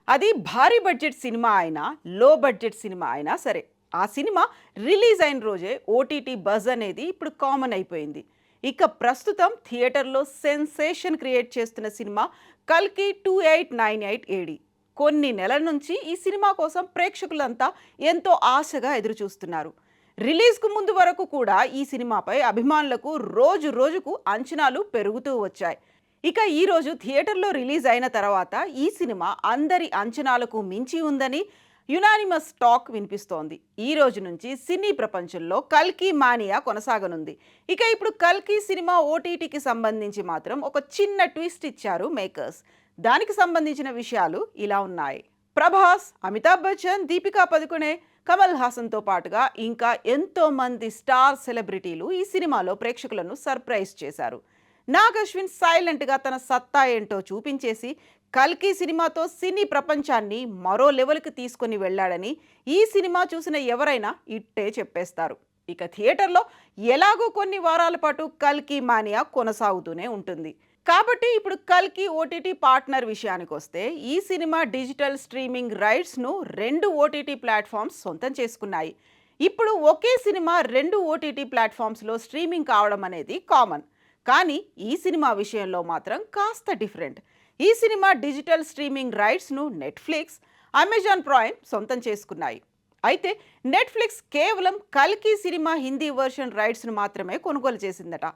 అది భారీ budget cinema అయినా లో బడ్జెట్ సినిమా అయినా సరే ఆ సినిమా రిలీజ్ అయిన రోజే ఓటీటీ బజ్ అనేది ఇప్పుడు కామన్ అయిపోయింది. ఇక ప్రస్తుతం థియేటర్లో సెన్సేషన్ క్రియేట్ చేస్తున్న సినిమా కల్కి 2898 ఏడి. కొన్ని నెలల నుంచి ఈ సినిమా కోసం ప్రేక్షకులంతా ఎంతో ఆశగా ఎదురుచూస్తున్నారు. రిలీజ్కు ముందు వరకు కూడా ఈ సినిమాపై అభిమానులకు రోజు రోజుకు అంచనాలు పెరుగుతూ వచ్చాయి. ఇక ఈరోజు థియేటర్లో రిలీజ్ అయిన తర్వాత ఈ సినిమా అందరి అంచనాలకు మించి ఉందని యునానిమస్ టాక్ వినిపిస్తోంది. ఈ రోజు నుంచి సినీ ప్రపంచంలో కల్కి మానియా కొనసాగనుంది. ఇక ఇప్పుడు కల్కి సినిమా ఓటీటీకి సంబంధించి మాత్రం ఒక చిన్న ట్విస్ట్ ఇచ్చారు మేకర్స్. దానికి సంబంధించిన విషయాలు ఇలా ఉన్నాయి. ప్రభాస్, అమితాబ్ బచ్చన్, దీపికా పదుకొనే, కమల్ హాసన్తో పాటుగా ఇంకా ఎంతో మంది స్టార్ సెలబ్రిటీలు ఈ సినిమాలో ప్రేక్షకులను సర్ప్రైజ్ చేశారు. నాగ్ అశ్విన్ సైలెంట్గా తన సత్తా ఏంటో చూపించేసి కల్కి సినిమాతో సినీ ప్రపంచాన్ని మరో లెవెల్కి తీసుకొని వెళ్ళాడని ఈ సినిమా చూసిన ఎవరైనా ఇట్టే చెప్పేస్తారు. ఇక థియేటర్లో ఎలాగో కొన్ని వారాల పాటు కల్కి మానియా కొనసాగుతూనే ఉంటుంది. కాబట్టి ఇప్పుడు కల్కి ఓటీటీ పార్ట్నర్ విషయానికి వస్తే ఈ సినిమా డిజిటల్ స్ట్రీమింగ్ రైట్స్ను 2 ఓటీటీ ప్లాట్ఫామ్స్ సొంతం చేసుకున్నాయి. ఇప్పుడు ఒకే సినిమా 2 ఓటీటీ ప్లాట్ఫామ్స్లో స్ట్రీమింగ్ కావడం అనేది కామన్. కానీ ఈ సినిమా విషయంలో మాత్రం కాస్త డిఫరెంట్. ఈ సినిమా డిజిటల్ స్ట్రీమింగ్ రైట్స్ను నెట్ఫ్లిక్స్, అమెజాన్ ప్రైమ్ సొంతం చేసుకున్నాయి. అయితే నెట్ఫ్లిక్స్ కేవలం కల్కి సినిమా హిందీ వర్షన్ రైట్స్ను మాత్రమే కొనుగోలు చేసిందట.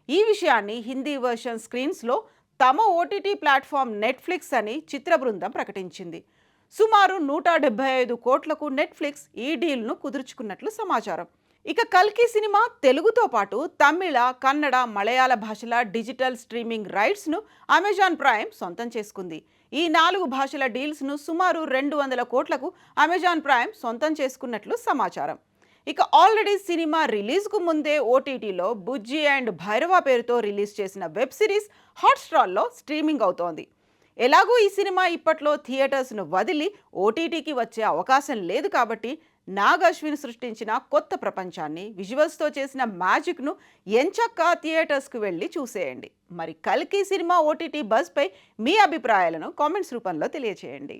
ఈ విషయాన్ని హిందీ వర్షన్ స్క్రీన్స్లో తమ ఓటీటీ ప్లాట్ఫామ్ నెట్ఫ్లిక్స్ అని చిత్ర బృందం ప్రకటించింది. సుమారు 175 కోట్లకు నెట్ఫ్లిక్స్ ఈ డీల్ను కుదుర్చుకున్నట్లు సమాచారం. ఇక కల్కి సినిమా తెలుగుతో పాటు తమిళ, కన్నడ, మలయాళ భాషల డిజిటల్ స్ట్రీమింగ్ రైట్స్ను అమెజాన్ ప్రైమ్ సొంతం చేసుకుంది. ఈ 4 భాషల డీల్స్ను సుమారు 200 కోట్లకు అమెజాన్ ప్రైమ్ సొంతం చేసుకున్నట్లు సమాచారం. ఇక ఆల్రెడీ సినిమా రిలీజ్కు ముందే ఓటీటీలో బుజ్జి అండ్ భైరవ పేరుతో రిలీజ్ చేసిన వెబ్ సిరీస్ హాట్స్టార్లో స్ట్రీమింగ్ అవుతోంది. ఎలాగూ ఈ సినిమా ఇప్పట్లో థియేటర్స్ను వదిలి ఓటీటీకి వచ్చే అవకాశం లేదు కాబట్టి నాగ్ అశ్విన్ సృష్టించిన కొత్త ప్రపంచాన్ని, విజువల్స్తో చేసిన మ్యాజిక్ను ఎంచక్కా థియేటర్స్కు వెళ్ళి చూసేయండి. మరి కల్కి సినిమా ఓటీటీ బజ్పై మీ అభిప్రాయాలను కామెంట్స్ రూపంలో తెలియచేయండి.